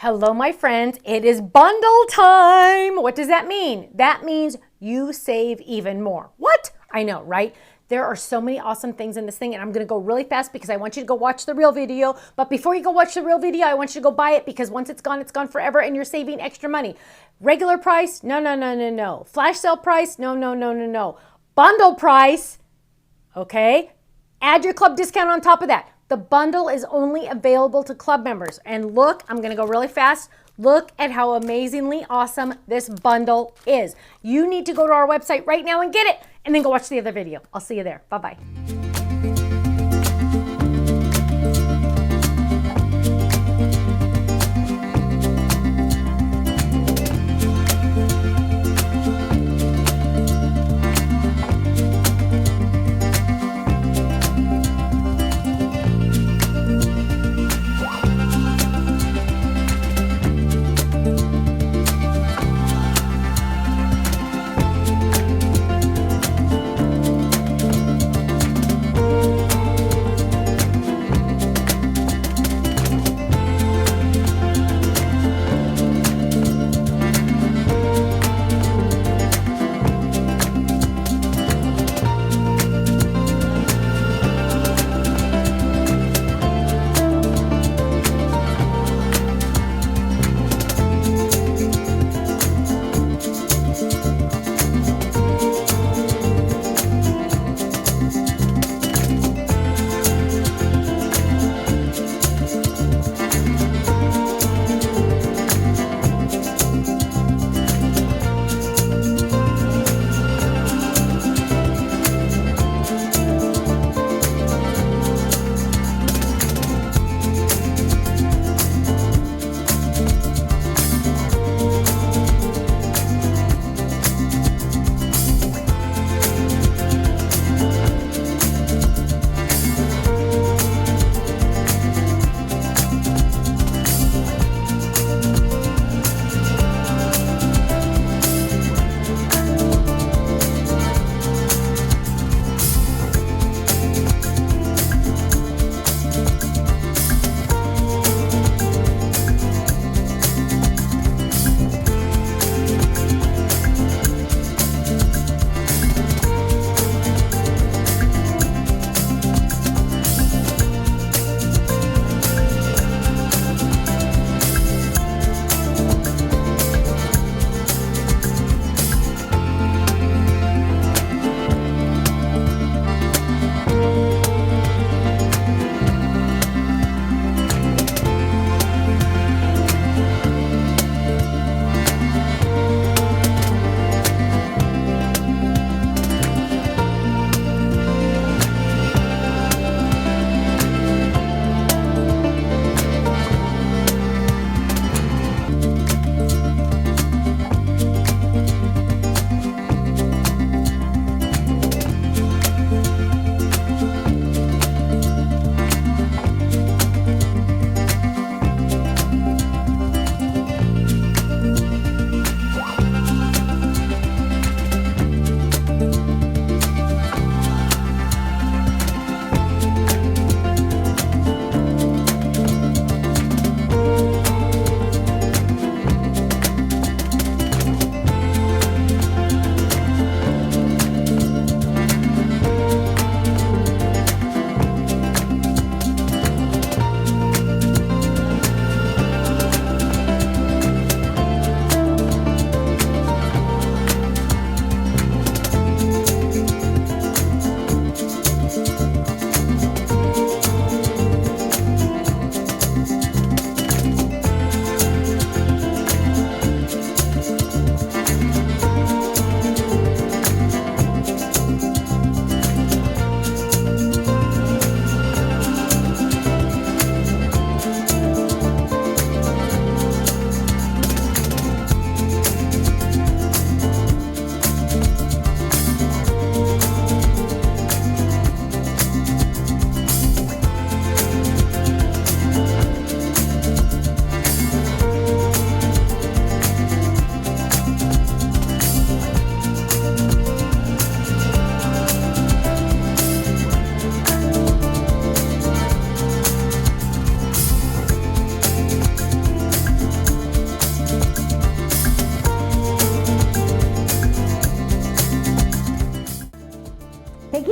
Hello, my friends. It is bundle time. What does that mean? That means you save even more. What? I know, right? There are so many awesome things in this thing, and I'm going to go really fast because I want you to go watch the real video. But before you go watch the real video, I want you to go buy it because once it's gone forever, and you're saving extra money. Regular price? No, no, no, no, no. Flash sale price? No, no, no, no, no. Bundle price? Okay. Add your club discount on top of that. The bundle is only available to club members. And look, I'm going to go really fast. Look at how amazingly awesome this bundle is. You need to go to our website right now and get it, and then go watch the other video. I'll see you there. Bye-bye.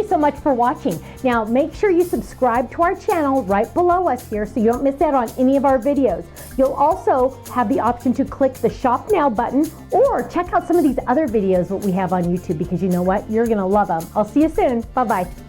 so much for watching. Now, make sure you subscribe to our channel right below us here so you don't miss out on any of our videos. You'll also have the option to click the Shop Now button or check out some of these other videos that we have on YouTube, because you know what? You're going to love them. I'll see you soon. Bye-bye.